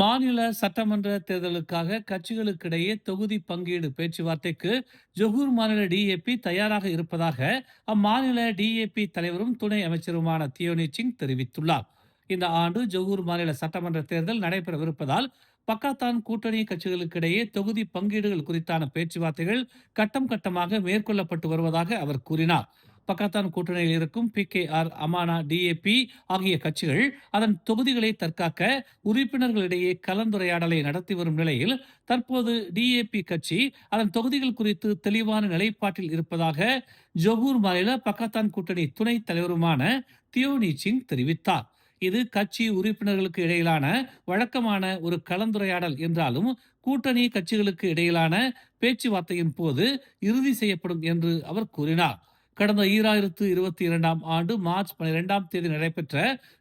மாநில சட்டமன்ற தேர்தலுக்காக கட்சிகளுக்கிடையே தொகுதி பங்கீடு பேச்சுவார்த்தைக்கு ஜொகூர் மாநில டிஏபி தயாராக இருப்பதாக அம்மாநில டிஏபி தலைவரும் துணை அமைச்சருமான தியோனி சிங் தெரிவித்துள்ளார். இந்த ஆண்டு ஜொகூர் மாநில சட்டமன்ற தேர்தல் நடைபெறவிருப்பதால் பக்காத்தான் கூட்டணி கட்சிகளுக்கிடையே தொகுதி பங்கீடுகள் குறித்தான பேச்சுவார்த்தைகள் கட்டம் கட்டமாக மேற்கொள்ளப்பட்டு வருவதாக அவர் கூறினார். பக்காத்தான் கூட்டணியில் இருக்கும் PKR, அமானா, டிஏபி ஆகிய கட்சிகள் அதன் தொகுதிகளை தற்காக்க உறுப்பினர்களிடையே கலந்துரையாடலை நடத்தி வரும் நிலையில் தற்போது டிஏபி கட்சி அதன் தொகுதிகள் குறித்து தெளிவான நிலைப்பாட்டில் இருப்பதாக ஜொகூர் மாநில பக்காத்தான் கூட்டணி துணைத் தலைவருமான தியோனி சிங் தெரிவித்தார். இது கட்சி உறுப்பினர்களுக்கு இடையிலான வழக்கமான ஒரு கலந்துரையாடல் என்றாலும் கூட்டணி கட்சிகளுக்கு இடையிலான பேச்சுவார்த்தையின் போது இறுதி செய்யப்படும் என்று அவர் கூறினார். கடந்த 2022ஆம் ஆண்டு மார்ச் 12ஆம் தேதி நடைபெற்ற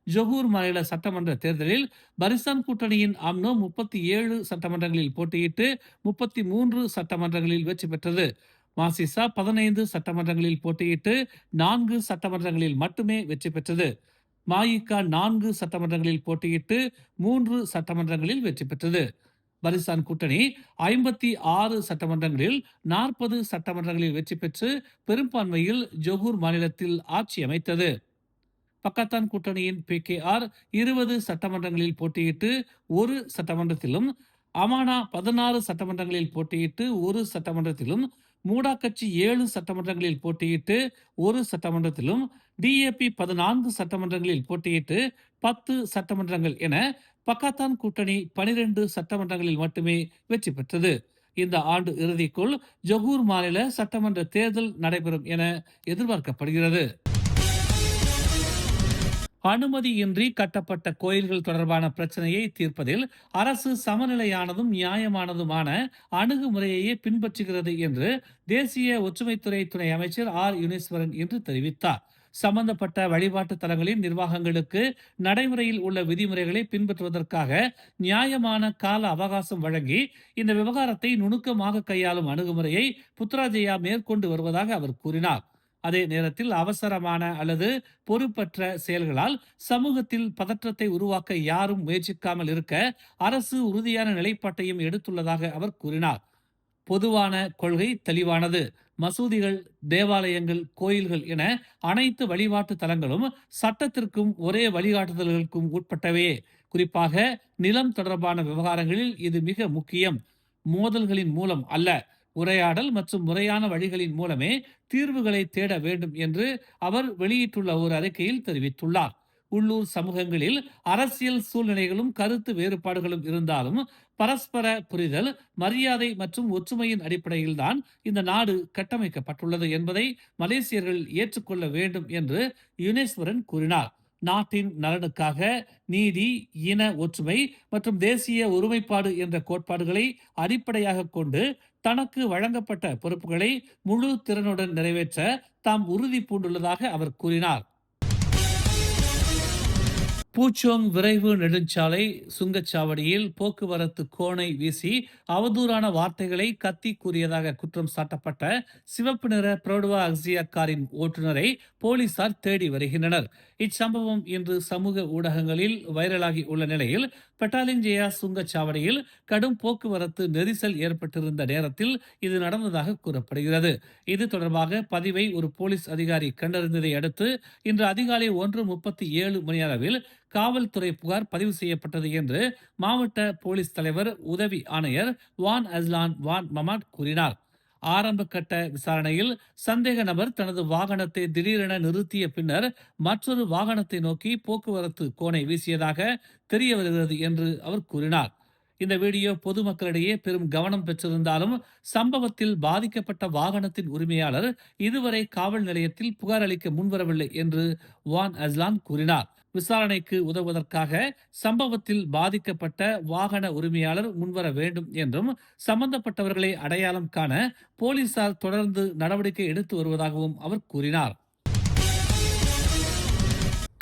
ஜொகூர் மாநில சட்டமன்ற தேர்தலில் பரிசான் கூட்டணியின் அம்னோ 37 சட்டமன்றங்களில் போட்டியிட்டு 33 சட்டமன்றங்களில் வெற்றி பெற்றது. மாசிசா 15 சட்டமன்றங்களில் போட்டியிட்டு 4 சட்டமன்றங்களில் மட்டுமே வெற்றி பெற்றது. மாயிகா 4 சட்டமன்றங்களில் போட்டியிட்டு 3 சட்டமன்றங்களில் வெற்றி பெற்றது. பரிசான் கூட்டணி 56 சட்டமன்றங்களில் 40 சட்டமன்றங்களில் வெற்றி பெற்று பெரும்பான்மையில் ஜொகூர் மாநிலத்தில் ஆட்சி அமைத்தது. பக்காத்தான் கூட்டணியின் PKR 20 சட்டமன்றங்களில் போட்டியிட்டு ஒரு சட்டமன்றத்திலும், அமானா 16 சட்டமன்றங்களில் போட்டியிட்டு ஒரு சட்டமன்றத்திலும், மூடா கட்சி 7 சட்டமன்றங்களில் போட்டியிட்டு ஒரு சட்டமன்றத்திலும், டிஏபி 14 சட்டமன்றங்களில் போட்டியிட்டு 10 சட்டமன்றங்கள் என பக்காத்தான் கூட்டணி 12 சட்டமன்றங்களில் மட்டுமே வெற்றி பெற்றது. இந்த ஆண்டு இறுதிக்குள் ஜொகூர் மாநில சட்டமன்ற தேர்தல் நடைபெறும் என எதிர்பார்க்கப்படுகிறது. அனுமதியின்றி கட்டப்பட்ட கோயில்கள் தொடர்பான பிரச்சனையை தீர்ப்பதில் அரசு சமநிலையானதும் நியாயமானதுமான அணுகுமுறையையே பின்பற்றுகிறது என்று தேசிய ஒற்றுமைத்துறை துணை அமைச்சர் யுனீஸ்வரன் இன்று தெரிவித்தார். சம்பந்தப்பட்ட வழிபாட்டு தலங்களின் நிர்வாகங்களுக்கு நடைமுறையில் உள்ள விதிமுறைகளை பின்பற்றுவதற்காக நியாயமான கால அவகாசம் வழங்கி இந்த விவகாரத்தை நுணுக்கமாக கையாளும் அணுகுமுறையை புத்ராஜயா மேற்கொண்டு வருவதாக அவர் கூறினார். அதே நேரத்தில் அவசரமான அல்லது பொறுப்பற்ற செயல்களால் சமூகத்தில் பதற்றத்தை உருவாக்க யாரும் முயற்சிக்காமல் இருக்க அரசு உறுதியான நிலைப்பாட்டையும் எடுத்துள்ளதாக அவர் கூறினார். பொதுவான கொள்கை தெளிவானது. மசூதிகள், தேவாலயங்கள், கோயில்கள் என அனைத்து வழிபாட்டு தலங்களும் சட்டத்திற்கும் ஒரே வழிகாட்டுதல்களுக்கும் உட்பட்டவையே. குறிப்பாக நிலம் தொடர்பான விவகாரங்களில் இது மிக முக்கியம். மோதல்களின் மூலம் அல்ல, உரையாடல் மற்றும் முறையான வழிகளின் மூலமே தீர்வுகளை தேட வேண்டும் என்று அவர் வெளியிட்டுள்ள ஒரு அறிக்கையில் தெரிவித்துள்ளார். உள்ளூர் சமூகங்களில் அரசியல் சூழ்நிலைகளும் கருத்து வேறுபாடுகளும் இருந்தாலும் பரஸ்பர புரிதல், மரியாதை மற்றும் ஒற்றுமையின் அடிப்படையில்தான் இந்த நாடு கட்டமைக்கப்பட்டுள்ளது என்பதை மலேசியர்கள் ஏற்றுக்கொள்ள வேண்டும் என்று யுனேஸ்வரன் கூறினார். நாட்டின் நலனுக்காக நீதி, இன ஒற்றுமை மற்றும் தேசிய ஒருமைப்பாடு என்ற கோட்பாடுகளை அடிப்படையாக கொண்டு தனக்கு வழங்கப்பட்ட பொறுப்புகளை முழு திறனுடன் நிறைவேற்ற தாம் உறுதி பூண்டுள்ளதாக அவர் கூறினார். பூச்சோங் விரைவு நெடுஞ்சாலை சுங்கச்சாவடியில் போக்குவரத்து கோணை வீசி அவதூறான வார்த்தைகளை கத்தி கூறியதாக குற்றம் சாட்டப்பட்ட சிவப்பு நிற புரோடுவா அக்ஸியா காரின் ஓட்டுநரை போலீசார் தேடி வருகின்றனர். இச்சம்பவம் இன்று சமூக ஊடகங்களில் வைரலாகி உள்ள நிலையில் பெட்டாலிஞ்சேயா சுங்கச்சாவடியில் கடும் போக்குவரத்து நெரிசல் ஏற்பட்டிருந்த நேரத்தில் இது நடந்ததாக கூறப்படுகிறது. இது தொடர்பாக பதிவை ஒரு போலீஸ் அதிகாரி கண்டறிந்ததை அடுத்து இன்று அதிகாலை 1:37 மணி அளவில் காவல்துறை புகார் பதிவு செய்யப்பட்டது என்று மாவட்ட போலீஸ் தலைவர் உதவி ஆணையர் வான் அஸ்லான் வான் மமாட் கூறினார். ஆரம்ப கட்ட விசாரணையில் சந்தேக நபர் தனது வாகனத்தை திடீரென நிறுத்திய பின்னர் மற்றொரு வாகனத்தை நோக்கி போக்குவரத்து கோணை வீசியதாக தெரிய வருகிறது என்று அவர் கூறினார். இந்த வீடியோ பொதுமக்களிடையே பெரும் கவனம் பெற்றிருந்தாலும் சம்பவத்தில் பாதிக்கப்பட்ட வாகனத்தின் உரிமையாளர் இதுவரை காவல் நிலையத்தில் புகார் அளிக்க முன்வரவில்லை என்று வான் அஸ்லான் கூறினார். விசாரணைக்கு உதவுவதற்காக சம்பவத்தில் பாதிக்கப்பட்ட வாகன உரிமையாளர் முன்வர வேண்டும் என்றும் சம்பந்தப்பட்டவர்களை அடையாளம் காண போலீசார் தொடர்ந்து நடவடிக்கை எடுத்து வருவதாகவும் அவர் கூறினார்.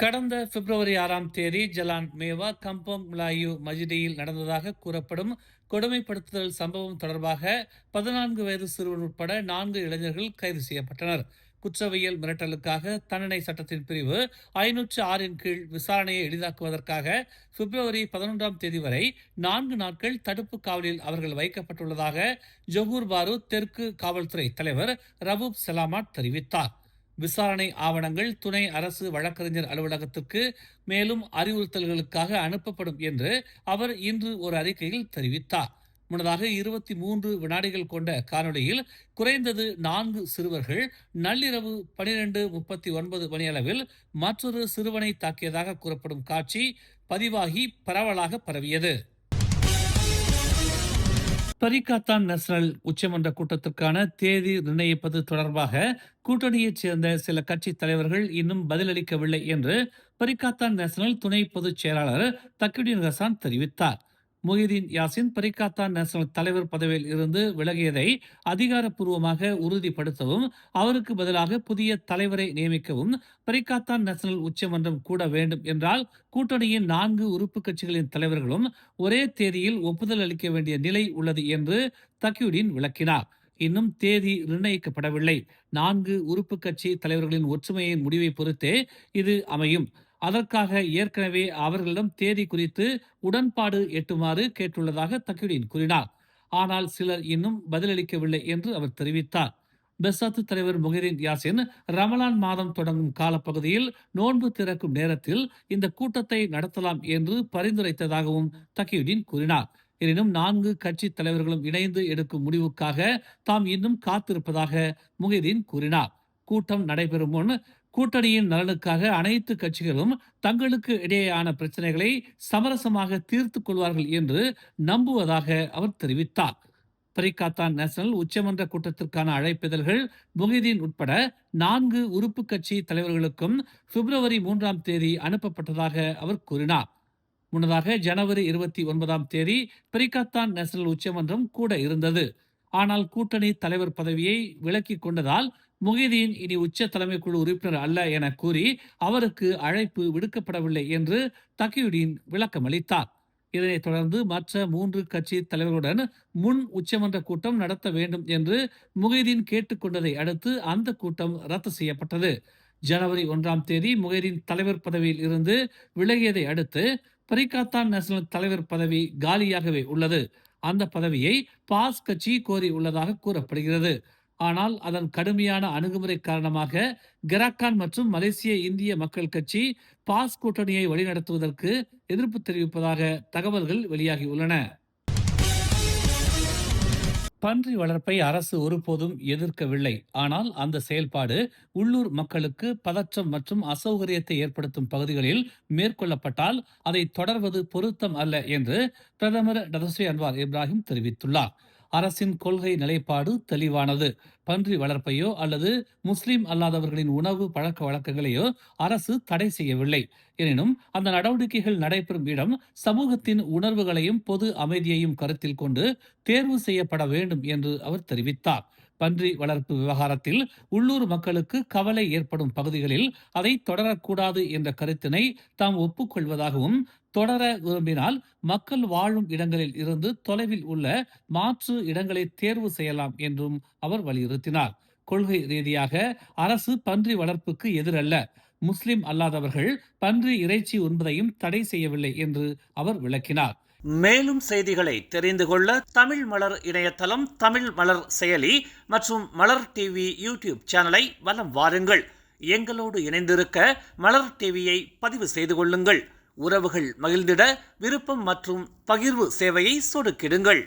கடந்த பிப்ரவரி 6ஆம் தேதி ஜலான் மேவா கம்போங் மலாயு மஜிடியில் நடந்ததாக கூறப்படும் கொடுமைப்படுத்துதல் சம்பவம் தொடர்பாக 14 வயது சிறுவன் உட்பட 4 இளைஞர்கள் கைது செய்யப்பட்டனர். குற்றவியல் மிரட்டலுக்காக தண்டனை சட்டத்தின் பிரிவு 506 கீழ் விசாரணையை எளிதாக்குவதற்காக பிப்ரவரி 11ஆம் தேதி வரை 4 நாட்கள் தடுப்பு காவலில் அவர்கள் வைக்கப்பட்டுள்ளதாக ஜொகூர் பாரு தெற்கு காவல்துறை தலைவர் ரவூப் செலாமாட் தெரிவித்தார். விசாரணை ஆவணங்கள் துணை அரசு வழக்கறிஞர் அலுவலகத்திற்கு மேலும் அறிவுறுத்தல்களுக்காக அனுப்பப்படும் என்று அவர் இன்று ஒரு அறிக்கையில் தெரிவித்தார். முன்னதாக 23 வினாடிகள் கொண்ட காணொலியில் குறைந்தது 4 சிறுவர்கள் நள்ளிரவு 12:39 மணியளவில் மற்றொரு சிறுவனை தாக்கியதாக கூறப்படும் காட்சி பதிவாகி பரவலாக பரவியது. பரிகாத்தான் நேஷனல் உச்சமன்ற கூட்டத்திற்கான தேதி நிர்ணயிப்பது தொடர்பாக கூட்டணியைச் சேர்ந்த சில கட்சி தலைவர்கள் இன்னும் பதிலளிக்கவில்லை என்று பரிகாத்தான் நேஷனல் துணை பொதுச் செயலாளர் தக்கியுடின் ஹசான் தெரிவித்தார். முஹிதீன் யாசின் பரிகாத்தான் நேஷனல் தலைவர் பதவியில் இருந்து விலகியதை அதிகாரப்பூர்வமாக உறுதிப்படுத்தவும் அவருக்கு பதிலாக புதிய தலைவரை நியமிக்கவும் பரிகாத்தான் நேஷனல் உச்சமன்றம் கூட வேண்டும் என்றால் கூட்டணியின் 4 உறுப்பு கட்சிகளின் தலைவர்களும் ஒரே தேதியில் ஒப்புதல் அளிக்க வேண்டிய நிலை உள்ளது என்று தக்கியுடின் விளக்கினார். இன்னும் தேதி நிர்ணயிக்கப்படவில்லை. 4 உறுப்பு கட்சி தலைவர்களின் ஒற்றுமையின் முடிவை பொறுத்தே இது அமையும். அதற்காக ஏற்கனவே அவர்களிடம் தேதி குறித்து உடன்பாடு எட்டுமாறு கேட்டுள்ளதாக தக்கியுடின் கூறினார். ஆனால் சிலர் இன்னும் பதிலளிக்கவில்லை என்று அவர் தெரிவித்தார். பெசாத்து தலைவர் முஹிதீன் யாசின் ரமலான் மாதம் தொடங்கும் காலப்பகுதியில் நோன்பு திறக்கும் நேரத்தில் இந்த கூட்டத்தை நடத்தலாம் என்று பரிந்துரைத்ததாகவும் தக்கியுடின் கூறினார். எனினும் 4 கட்சி தலைவர்களும் இணைந்து எடுக்கும் முடிவுக்காக தாம் இன்னும் காத்திருப்பதாக முஹிதீன் கூறினார். கூட்டம் நடைபெறும் முன் கூட்டணியின் நலனுக்காக அனைத்து கட்சிகளும் தங்களுக்கு இடையேயான பிரச்சனைகளை சமரசமாக தீர்த்துக் கொள்வார்கள் என்று நம்புவதாக அவர் தெரிவித்தார். பரிகாத்தான் நேஷனல் உச்சமன்ற கூட்டத்திற்கான அழைப்பிதழ்கள் முஹிதீன் உட்பட 4 உறுப்பு கட்சி தலைவர்களுக்கும் பிப்ரவரி 3ஆம் தேதி அனுப்பப்பட்டதாக அவர் கூறினார். முன்னதாக ஜனவரி 29ஆம் தேதி பரிகாத்தான் நேஷனல் உச்சமன்றம் கூட இருந்தது. ஆனால் கூட்டணி தலைவர் பதவியை விலக்கிக் கொண்டதால் முஹிதீன் இனி உச்ச தலைமைக்குழு உறுப்பினர் அல்ல என கூறி அவருக்கு அழைப்பு விடுக்கப்படவில்லை என்று தக்கியுடின் விளக்கம் அளித்தார். இதனைத் தொடர்ந்து மற்ற 3 கட்சி தலைவர்களுடன் முன் உச்சமன்ற கூட்டம் நடத்த வேண்டும் என்று முஹிதீன் கேட்டுக்கொண்டதை அடுத்து அந்த கூட்டம் ரத்து செய்யப்பட்டது. ஜனவரி 1ஆம் தேதி முஹிதீன் தலைவர் பதவியில் இருந்து விலகியதை அடுத்து பரிகாத்தான் நேஷனல் தலைவர் பதவி காலியாகவே உள்ளது. அந்த பதவியை பாஸ் கட்சி கோரி உள்ளதாக கூறப்படுகிறது. ஆனால் அதன் கடுமையான அணுகுமுறை காரணமாக கெராக்கான் மற்றும் மலேசிய இந்திய மக்கள் கட்சி பாஸ் கூட்டணியை வழிநடத்துவதற்கு எதிர்ப்பு தெரிவிப்பதாக தகவல்கள் வெளியாகியுள்ளன. பன்றி வளர்ப்பை அரசு ஒருபோதும் எதிர்க்கவில்லை. ஆனால் அந்த செயல்பாடு உள்ளூர் மக்களுக்கு பதற்றம் மற்றும் அசௌகரியத்தை ஏற்படுத்தும் பகுதிகளில் மேற்கொள்ளப்பட்டால் அதை தொடர்வது பொருத்தம் அல்ல என்று பிரதமர் டதஸ்ரீ அன்வார் இப்ராஹிம் தெரிவித்துள்ளார். அரசின் கொள்கை நிலைப்பாடு தெளிவானது. பன்றி வளர்ப்பையோ அல்லது முஸ்லிம் அல்லாதவர்களின் உணவு பழக்க வழக்கங்களையோ அரசு தடை செய்யவில்லை. எனினும் அந்த நடவடிக்கைகள் நடைபெறும் இடம் சமூகத்தின் உணர்வுகளையும் பொது அமைதியையும் கருத்தில் கொண்டு தேர்வு செய்யப்பட வேண்டும் என்று அவர் தெரிவித்தார். பன்றி வளர்ப்பு விவகாரத்தில் உள்ளூர் மக்களுக்கு கவலை ஏற்படும் பகுதிகளில் அதை தொடரக்கூடாது என்ற கருத்தினை தாம் ஒப்புக்கொள்வதாகவும், தொடர விரும்பினால் மக்கள் வாழும் இடங்களில் இருந்து தொலைவில் உள்ள மாற்று இடங்களை தேர்வு செய்யலாம் என்றும் அவர் வலியுறுத்தினார். கொள்கை ரீதியாக அரசு பன்றி வளர்ப்புக்கு எதிரல்ல. முஸ்லிம் அல்லாதவர்கள் பன்றி இறைச்சி உண்பதையும் தடை செய்யவில்லை என்று அவர் விளக்கினார். மேலும் செய்திகளை தெரிந்து கொள்ள தமிழ் மலர் இணையதளம், தமிழ் மலர் செயலி மற்றும் மலர் டிவி யூடியூப் சேனலை வலம் வாருங்கள். எங்களோடு இணைந்திருக்க மலர் டிவியை பதிவு செய்து கொள்ளுங்கள். உறவுகள் மகிழ்ந்திட விருப்பம் மற்றும் பகிர்வு சேவையை சொடுக்கிடுங்கள்.